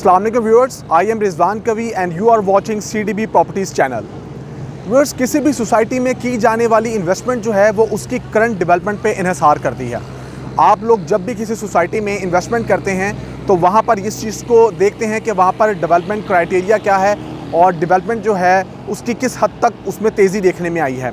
अस्सलाम वालेकुम viewers, I am Rizwan Kavi and you are watching CDB properties channel. Viewers, किसी भी सोसाइटी में की जाने वाली इन्वेस्टमेंट जो है वो उसकी करंट डेवलपमेंट पे इन्हिसार करती है। आप लोग जब भी किसी सोसाइटी में इन्वेस्टमेंट करते हैं तो वहाँ पर इस चीज़ को देखते हैं कि वहाँ पर डेवलपमेंट क्राइटेरिया क्या है और डेवलपमेंट जो है उसकी किस हद तक उसमें तेज़ी देखने में आई है,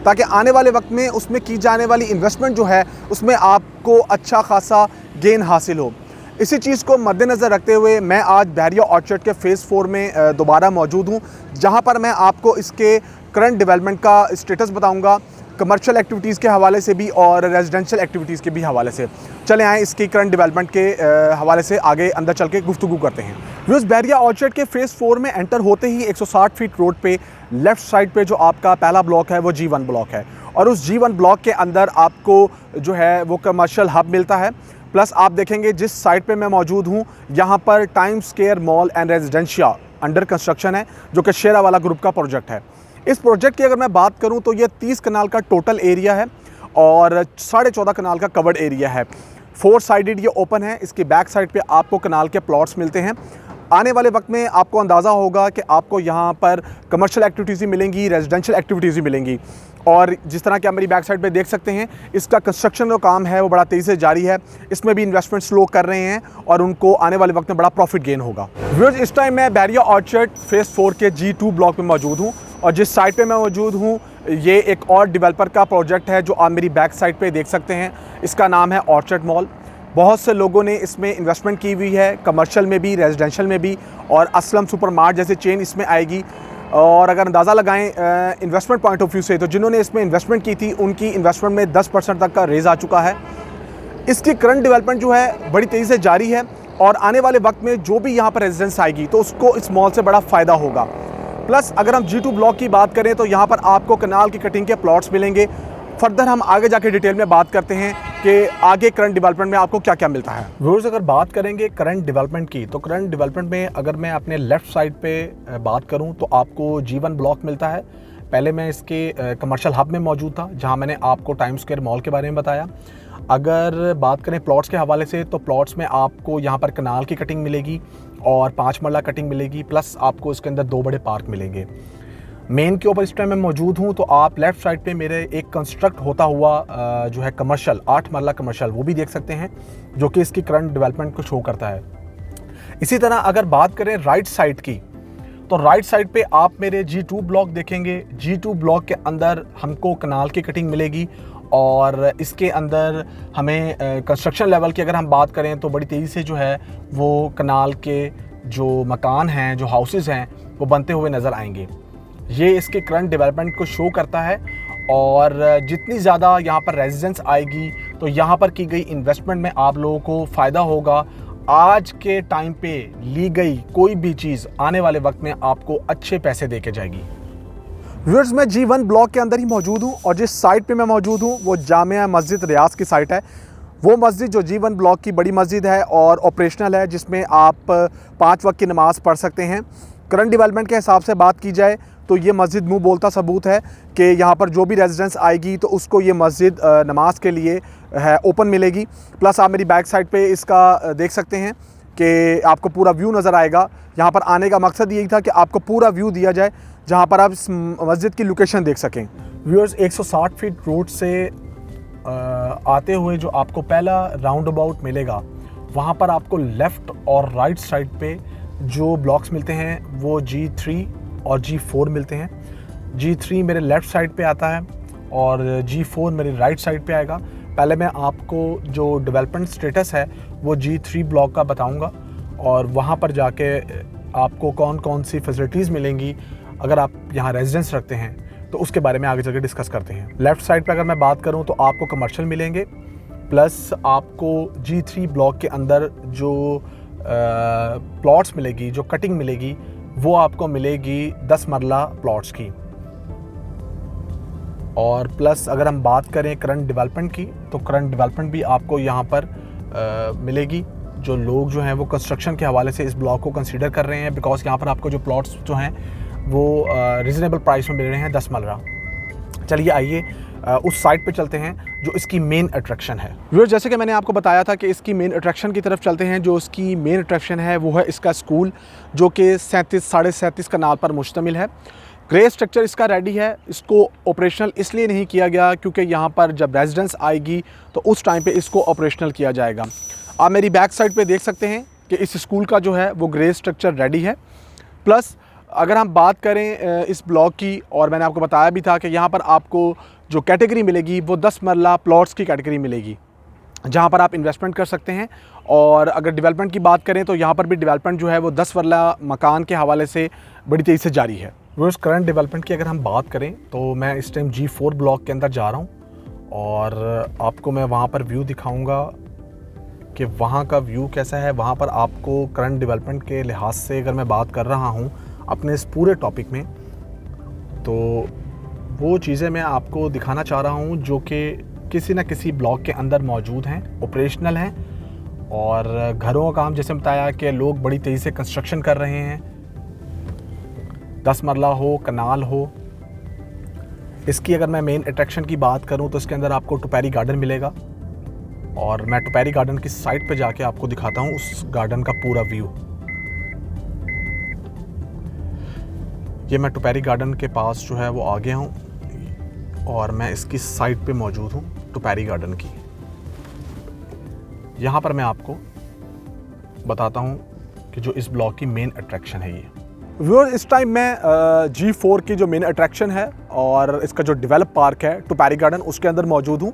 ताकि आने वाले वक्त में उसमें की जाने वाली इन्वेस्टमेंट जो है उसमें आपको अच्छा खासा गेन हासिल हो। इसी चीज़ को मद्देनज़र रखते हुए मैं आज बहरिया ऑर्चर्ड के फ़ेज़ 4 में दोबारा मौजूद हूँ, जहाँ पर मैं आपको इसके करंट डेवलपमेंट का स्टेटस बताऊँगा, कमर्शियल एक्टिविटीज़ के हवाले से भी और रेजिडेंशियल एक्टिविटीज़ के भी हवाले से। चले आएँ इसकी करंट डेवलपमेंट के हवाले से आगे अंदर चल के गुफ्तगू करते हैं। व्यूअर्स, बहरिया ऑर्चर्ड के फ़ेज़ 4 में एंटर होते ही 160 फीट रोड पे लेफ़्ट साइड पे जो आपका पहला ब्लॉक है वो G1 ब्लॉक है, और उस G1 ब्लॉक के अंदर आपको जो है वो कमर्शियल हब मिलता है। प्लस आप देखेंगे जिस साइट पे मैं मौजूद हूँ यहाँ पर time square mall and residencia under construction है, जो कि शेरावाला ग्रुप का प्रोजेक्ट है। इस प्रोजेक्ट की अगर मैं बात करूँ तो ये 30 कनाल का टोटल एरिया है और 14.5 कनाल का कवर्ड एरिया है। 4 साइडेड ये ओपन है। इसकी बैक साइड पे आपको कनाल के प्लॉट्स मिलते हैं। आने वाले वक्त में आपको अंदाज़ा होगा कि आपको यहाँ पर कमर्शियल एक्टिविटीज़ भी मिलेंगी, रेजिडेंशियल एक्टिविटीज़ भी मिलेंगी। और जिस तरह कि आप मेरी बैक साइड पे देख सकते हैं, इसका कंस्ट्रक्शन जो काम है वो बड़ा तेज़ी से जारी है। इसमें भी इन्वेस्टमेंट्स लोग कर रहे हैं और उनको आने वाले वक्त में बड़ा प्रॉफिट गेन होगा। व्यूअर्स, इस टाइम मैं बहरिया ऑर्चर्ड फ़ेज़ 4 के G2 ब्लॉक में मौजूद हूँ, और जिस साइट पे मैं मौजूद हूँ ये एक और डेवलपर का प्रोजेक्ट है जो आप मेरी बैक साइड पे देख सकते हैं। इसका नाम है ऑर्चर्ड मॉल। बहुत से लोगों ने इसमें इन्वेस्टमेंट की हुई है, कमर्शियल में भी, रेजिडेंशियल में भी, और असलम सुपरमार्ट जैसे चेन इसमें आएगी। और अगर अंदाज़ा लगाएं इन्वेस्टमेंट पॉइंट ऑफ व्यू से, तो जिन्होंने इसमें इन्वेस्टमेंट की थी उनकी इन्वेस्टमेंट में 10% तक का रेज़ आ चुका है। इसकी करंट डेवलपमेंट जो है बड़ी तेज़ी से जारी है, और आने वाले वक्त में जो भी यहाँ पर रेजिडेंस आएगी तो उसको इस मॉल से बड़ा फ़ायदा होगा। प्लस अगर हम G2 ब्लॉक की बात करें तो यहाँ पर आपको कनाल की कटिंग के प्लॉट्स मिलेंगे। फर्दर हम आगे जाके डिटेल में बात करते हैं कि आगे करंट डेवलपमेंट में आपको क्या क्या मिलता है। व्यूअर्स, अगर बात करेंगे करंट डेवलपमेंट की, तो करंट डेवलपमेंट में अगर मैं अपने लेफ़्ट साइड पे बात करूं तो आपको G1 ब्लॉक मिलता है। पहले मैं इसके कमर्शियल हब में मौजूद था, जहां मैंने आपको टाइम स्क्वायर मॉल के बारे में बताया। अगर बात करें प्लॉट्स के हवाले से, तो प्लॉट्स में आपको यहाँ पर कनाल की कटिंग मिलेगी और 5 मरला कटिंग मिलेगी, प्लस आपको इसके अंदर 2 बड़े पार्क मिलेंगे। मेन के ऊपर इस टाइम मैं मौजूद हूँ, तो आप लेफ़्ट साइड पे मेरे एक कंस्ट्रक्ट होता हुआ जो है कमर्शियल 8 मरला कमर्शियल वो भी देख सकते हैं, जो कि इसकी करंट डेवलपमेंट को शो करता है। इसी तरह अगर बात करें राइट साइड की, तो राइट साइड पे आप मेरे G2 ब्लॉक देखेंगे। G2 ब्लॉक के अंदर हमको कनाल की कटिंग मिलेगी, और इसके अंदर हमें कंस्ट्रक्शन लेवल की अगर हम बात करें तो बड़ी तेज़ी से जो है वो कनाल के जो मकान हैं, जो हाउसेज़ हैं, वो बनते हुए नज़र आएंगे। ये इसके करंट डेवलपमेंट को शो करता है। और जितनी ज़्यादा यहाँ पर रेजिडेंस आएगी तो यहाँ पर की गई इन्वेस्टमेंट में आप लोगों को फ़ायदा होगा। आज के टाइम पे ली गई कोई भी चीज़ आने वाले वक्त में आपको अच्छे पैसे दे के जाएगी। व्यूअर्स, मैं G1 ब्लॉक के अंदर ही मौजूद हूँ, और जिस साइट पे मैं मौजूद हूँ वो जामिया मस्जिद रियाज की साइट है। वो मस्जिद जो G1 ब्लॉक की बड़ी मस्जिद है और ऑपरेशनल है, जिसमें आप 5 वक्त की नमाज़ पढ़ सकते हैं। करंट डेवलपमेंट के हिसाब से बात की जाए तो ये मस्जिद मुँह बोलता सबूत है कि यहाँ पर जो भी रेजिडेंस आएगी तो उसको ये मस्जिद नमाज के लिए है ओपन मिलेगी। प्लस आप मेरी बैक साइड पे इसका देख सकते हैं कि आपको पूरा व्यू नज़र आएगा। यहाँ पर आने का मकसद यही था कि आपको पूरा व्यू दिया जाए, जहाँ पर आप इस मस्जिद की लोकेशन देख सकें। व्यूअर्स, 160 फीट रोड से आते हुए जो आपको पहला राउंड अबाउट मिलेगा, वहाँ पर आपको लेफ़्ट और राइट साइड पे जो ब्लॉक्स मिलते हैं वो G3 और G4 मिलते हैं। G3 मेरे लेफ़्ट साइड पे आता है और G4 मेरे राइट साइड पे आएगा। पहले मैं आपको जो डेवलपमेंट स्टेटस है वो G3 ब्लॉक का बताऊंगा, और वहाँ पर जाके आपको कौन कौन सी फैसिलिटीज़ मिलेंगी अगर आप यहाँ रेजिडेंस रखते हैं, तो उसके बारे में आगे चल के डिस्कस करते हैं। लेफ़्ट साइड पे अगर मैं बात करूँ तो आपको कमर्शियल मिलेंगे, प्लस आपको G3 ब्लॉक के अंदर जो प्लॉट्स मिलेगी, जो कटिंग मिलेगी, वो आपको मिलेगी 10 मरला प्लॉट्स की। और प्लस अगर हम बात करें करंट डेवलपमेंट की, तो करंट डेवलपमेंट भी आपको यहाँ पर मिलेगी। जो लोग जो हैं वो कंस्ट्रक्शन के हवाले से इस ब्लॉक को कंसीडर कर रहे हैं, बिकॉज यहाँ पर आपको जो प्लॉट्स जो हैं वो रीज़नेबल प्राइस में मिल रहे हैं 10 मरला। चलिए आइए उस साइट पे चलते हैं जो इसकी मेन अट्रैक्शन है। व्यूअर्स, जैसे कि मैंने आपको बताया था कि इसकी मेन अट्रैक्शन की तरफ चलते हैं। जो इसकी मेन अट्रैक्शन है वो है इसका स्कूल, जो कि 37-37.5 कनाल पर मुश्तमिल है। ग्रे स्ट्रक्चर इसका रेडी है। इसको ऑपरेशनल इसलिए नहीं किया गया क्योंकि यहाँ पर जब रेजिडेंस आएगी तो उस टाइम पे इसको ऑपरेशनल किया जाएगा। आप मेरी बैक साइड पे देख सकते हैं कि इस स्कूल का जो है वो ग्रे स्ट्रक्चर रेडी है। प्लस अगर हम बात करें इस ब्लॉक की, और मैंने आपको बताया भी था कि यहाँ पर आपको जो कैटेगरी मिलेगी वो 10 मरला प्लॉट्स की कैटेगरी मिलेगी, जहाँ पर आप इन्वेस्टमेंट कर सकते हैं। और अगर डेवलपमेंट की बात करें तो यहाँ पर भी डेवलपमेंट जो है वो 10 मरला मकान के हवाले से बड़ी तेज़ी से जारी है। व्यूअर्स, करंट डेवलपमेंट की अगर हम बात करें तो मैं इस टाइम G4 ब्लॉक के अंदर जा रहा हूँ और आपको मैं वहाँ पर व्यू दिखाऊँगा कि वहाँ का व्यू कैसा है। वहाँ पर आपको करंट डेवलपमेंट के लिहाज से अगर मैं बात कर रहा हूँ अपने इस पूरे टॉपिक में, तो वो चीज़ें मैं आपको दिखाना चाह रहा हूँ जो कि किसी न किसी ब्लॉक के अंदर मौजूद हैं, ऑपरेशनल हैं। और घरों का काम जैसे बताया कि लोग बड़ी तेज़ी से कंस्ट्रक्शन कर रहे हैं, 10 मरला हो, कनाल हो। इसकी अगर मैं मेन अट्रैक्शन की बात करूँ तो इसके अंदर आपको टुपैरी गार्डन मिलेगा, और मैं टुपैरी गार्डन की साइड पे जाके आपको दिखाता हूँ उस गार्डन का पूरा व्यू। ये मैं टुपैरी गार्डन के पास जो है वो आ गया हूँ और मैं इसकी साइड पे मौजूद हूँ टुपैरी गार्डन की। यहाँ पर मैं आपको बताता हूँ कि जो इस ब्लॉक की मेन अट्रैक्शन है ये। व्यूअर, इस टाइम मैं G4 की जो मेन अट्रैक्शन है और इसका जो डेवलप पार्क है टुपैरी गार्डन, उसके अंदर मौजूद हूँ।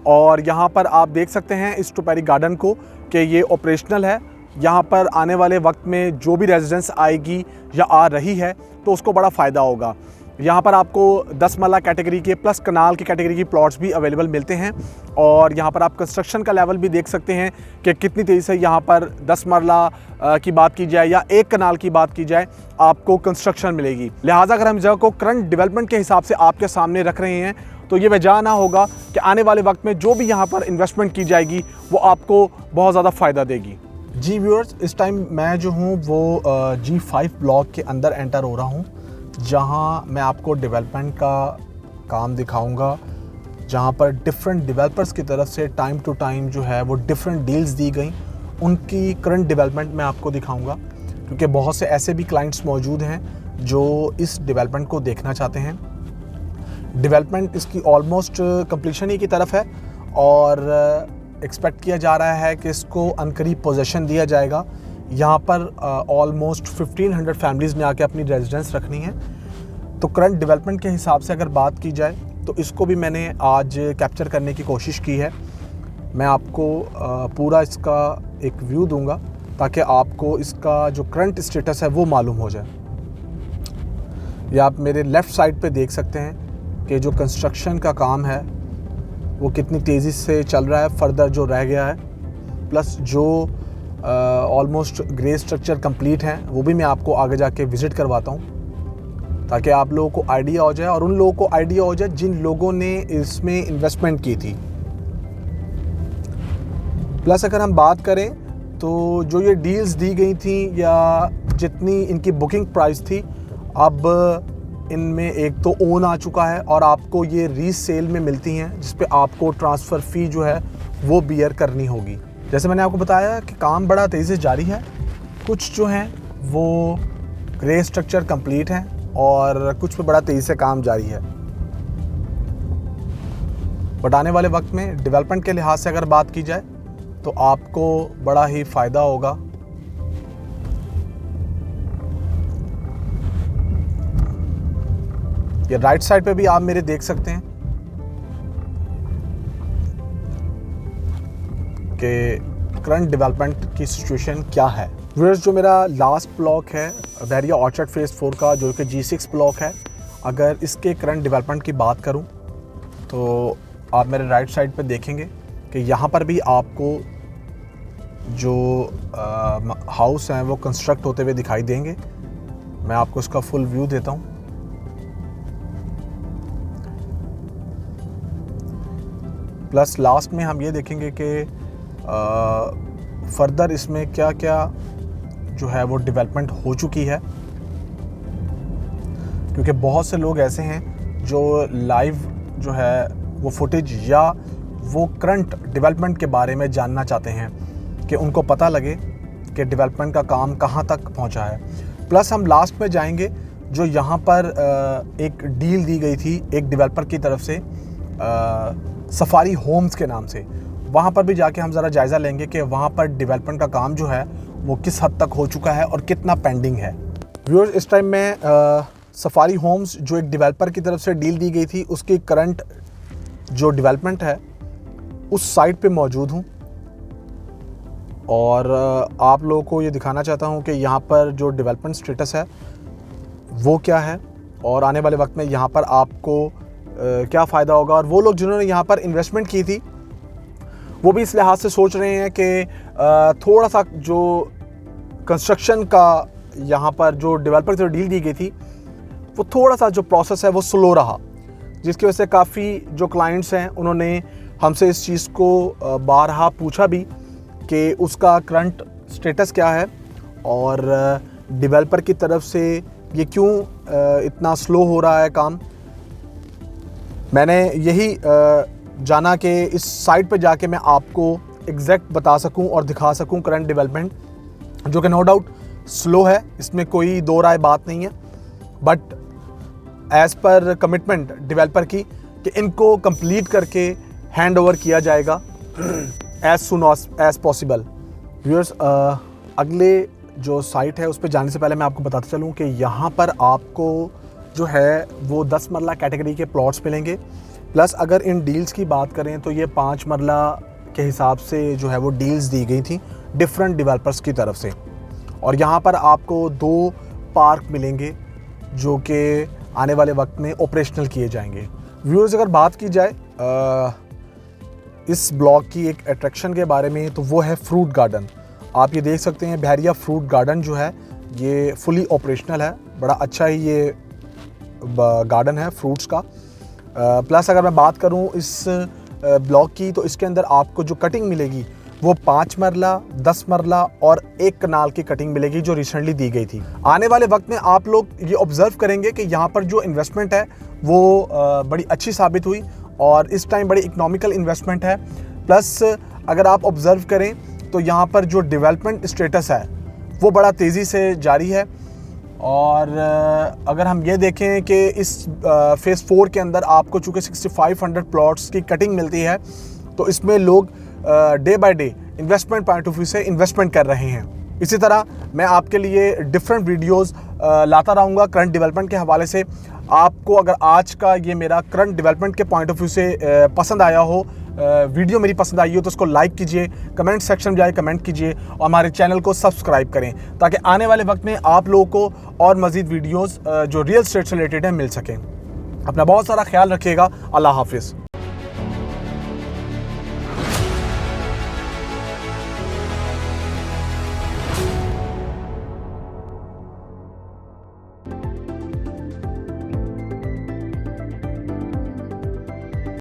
और यहाँ पर आप देख सकते हैं इस टुपैरी गार्डन को कि ये ऑपरेशनल है। यहाँ पर आने वाले वक्त में जो भी रेजिडेंस आएगी या आ रही है तो उसको बड़ा फ़ायदा होगा। यहाँ पर आपको 10 मरला कैटेगरी के प्लस कनाल की कैटेगरी की प्लॉट्स भी अवेलेबल मिलते हैं। और यहाँ पर आप कंस्ट्रक्शन का लेवल भी देख सकते हैं कि कितनी तेज़ी से यहाँ पर 10 मरला की बात की जाए या एक कनाल की बात की जाए आपको कंस्ट्रक्शन मिलेगी। लिहाजा अगर हम जगह को करंट डेवलपमेंट के हिसाब से आपके सामने रख रहे हैं तो ये वजह ना होगा कि आने वाले वक्त में जो भी यहाँ पर इन्वेस्टमेंट की जाएगी वो आपको बहुत ज़्यादा फ़ायदा देगी। जी व्यूअर्स, इस टाइम मैं जो हूँ वो G5 ब्लॉक के अंदर एंटर हो रहा हूँ, जहाँ मैं आपको डेवलपमेंट का काम दिखाऊंगा, जहाँ पर डिफरेंट डेवलपर्स की तरफ से टाइम टू टाइम जो है वो डिफरेंट डील्स दी गई, उनकी करंट डेवलपमेंट मैं आपको दिखाऊंगा। क्योंकि बहुत से ऐसे भी क्लाइंट्स मौजूद हैं जो इस डेवलपमेंट को देखना चाहते हैं। डेवलपमेंट इसकी ऑलमोस्ट कंप्लीशन ही की तरफ है और एक्सपेक्ट किया जा रहा है कि इसको अनकरीब पोजीशन दिया जाएगा। यहाँ पर ऑलमोस्ट 1500 फैमिलीज़ ने आके अपनी रेजिडेंस रखनी है। तो करंट डेवलपमेंट के हिसाब से अगर बात की जाए तो इसको भी मैंने आज कैप्चर करने की कोशिश की है। मैं आपको पूरा इसका एक व्यू दूंगा ताकि आपको इसका जो करंट स्टेटस है वो मालूम हो जाए। या आप मेरे लेफ़्ट साइड पे देख सकते हैं कि जो कंस्ट्रक्शन का काम है वो कितनी तेज़ी से चल रहा है, फर्दर जो रह गया है, प्लस जो ऑलमोस्ट ग्रे स्ट्रक्चर कंप्लीट हैं वो भी मैं आपको आगे जाके विज़िट करवाता हूँ ताकि आप लोगों को आइडिया हो जाए और उन लोगों को आइडिया हो जाए जिन लोगों ने इसमें इन्वेस्टमेंट की थी। प्लस अगर हम बात करें तो जो ये डील्स दी गई थी या जितनी इनकी बुकिंग प्राइस थी, अब इनमें एक तो ओन आ चुका है और आपको ये रीसेल में मिलती हैं, जिस पे आपको ट्रांसफ़र फ़ी जो है वो बियर करनी होगी। जैसे मैंने आपको बताया कि काम बड़ा तेज़ी से जारी है। कुछ जो हैं वो ग्रे स्ट्रक्चर कंप्लीट हैं और कुछ पे बड़ा तेज़ी से काम जारी है। बट आने वाले वक्त में डेवलपमेंट के लिहाज से अगर बात की जाए तो आपको बड़ा ही फ़ायदा होगा। ये राइट साइड पे भी आप मेरे देख सकते हैं कि करंट डेवलपमेंट की सिचुएशन क्या है। व्यूअर्स, जो मेरा लास्ट ब्लॉक है बहरिया ऑर्चर्ड फेज़ 4 का, जो कि G6 ब्लॉक है, अगर इसके करंट डेवलपमेंट की बात करूं तो आप मेरे राइट साइड पे देखेंगे कि यहाँ पर भी आपको जो हाउस हैं वो कंस्ट्रक्ट होते हुए दिखाई देंगे। मैं आपको इसका फुल व्यू देता हूँ। प्लस लास्ट में हम ये देखेंगे कि फर्दर इसमें क्या क्या जो है वो डेवलपमेंट हो चुकी है, क्योंकि बहुत से लोग ऐसे हैं जो लाइव जो है वो फुटेज या वो करंट डेवलपमेंट के बारे में जानना चाहते हैं कि उनको पता लगे कि डेवलपमेंट का काम कहाँ तक पहुँचा है। प्लस हम लास्ट में जाएंगे जो यहाँ पर एक डील दी गई थी एक डेवलपर की तरफ से सफारी होम्स के नाम से, वहाँ पर भी जाके हम ज़रा जायज़ा लेंगे कि वहाँ पर डेवलपमेंट का काम जो है वो किस हद तक हो चुका है और कितना पेंडिंग है। व्यूअर्स, इस टाइम में सफारी होम्स जो एक डेवलपर की तरफ से डील दी गई थी उसकी करंट जो डेवलपमेंट है उस साइट पे मौजूद हूँ और आप लोगों को ये दिखाना चाहता हूँ कि यहाँ पर जो डेवलपमेंट स्टेटस है वो क्या है और आने वाले वक्त में यहाँ पर आपको क्या फ़ायदा होगा। और वो लोग जिन्होंने यहाँ पर इन्वेस्टमेंट की थी वो भी इस लिहाज से सोच रहे हैं कि थोड़ा सा जो कंस्ट्रक्शन का यहाँ पर जो डेवलपर से डील दी गई थी वो थोड़ा सा जो प्रोसेस है वो स्लो रहा, जिसकी वजह से काफ़ी जो क्लाइंट्स हैं उन्होंने हमसे इस चीज़ को बारहा पूछा भी कि उसका करंट स्टेटस क्या है और डेवलपर की तरफ से ये क्यों इतना स्लो हो रहा है काम। मैंने यही जाना कि इस साइट पर जाके मैं आपको एग्जैक्ट बता सकूं और दिखा सकूं करंट डेवलपमेंट, जो कि नो डाउट स्लो है, इसमें कोई दो राय बात नहीं है, but as per commitment developer की कि इनको कंप्लीट करके हैंड ओवर किया जाएगा as soon as possible. Viewers, अगले जो साइट है उस पर जाने से पहले मैं आपको बताता चलूँ कि यहाँ पर आपको जो है वो 10 मरला कैटेगरी के प्लॉट्स मिलेंगे। प्लस अगर इन डील्स की बात करें तो ये 5 मरला के हिसाब से जो है वो डील्स दी गई थी डिफरेंट डेवलपर्स की तरफ से। और यहाँ पर आपको 2 पार्क मिलेंगे जो कि आने वाले वक्त में ऑपरेशनल किए जाएंगे। व्यूअर्स, अगर बात की जाए इस ब्लॉक की एक अट्रैक्शन के बारे में तो वो है फ्रूट गार्डन। आप ये देख सकते हैं बहरिया फ्रूट गार्डन जो है ये फुली ऑपरेशनल है, बड़ा अच्छा ही ये गार्डन है फ्रूट्स का। प्लस अगर मैं बात करूं इस ब्लॉक की तो इसके अंदर आपको जो कटिंग मिलेगी वो 5 मरला, 10 मरला और 1 कनाल की कटिंग मिलेगी जो रिसेंटली दी गई थी। आने वाले वक्त में आप लोग ये ऑब्ज़र्व करेंगे कि यहाँ पर जो इन्वेस्टमेंट है वो बड़ी अच्छी साबित हुई और इस टाइम बड़ी इकोनॉमिकल इन्वेस्टमेंट है। प्लस अगर आप ऑब्ज़र्व करें तो यहाँ पर जो डेवलपमेंट स्टेटस है वो बड़ा तेज़ी से जारी है। और अगर हम ये देखें कि इस फेज़ 4 के अंदर आपको चूँकि 6500 प्लॉट्स की कटिंग मिलती है तो इसमें लोग day by day investment point of view से इन्वेस्टमेंट कर रहे हैं। इसी तरह मैं आपके लिए डिफरेंट वीडियोस लाता रहूँगा करंट डेवलपमेंट के हवाले से। आपको अगर आज का ये मेरा करंट डेवलपमेंट के पॉइंट ऑफ व्यू से पसंद आया हो, वीडियो मेरी पसंद आई हो तो उसको लाइक कीजिए, कमेंट सेक्शन में जाए कमेंट कीजिए और हमारे चैनल को सब्सक्राइब करें ताकि आने वाले वक्त में आप लोगों को और मज़ीद वीडियोस जो रियल एस्टेट से रिलेटेड है मिल सकें। अपना बहुत सारा ख्याल रखिएगा। अल्लाह हाफिज़।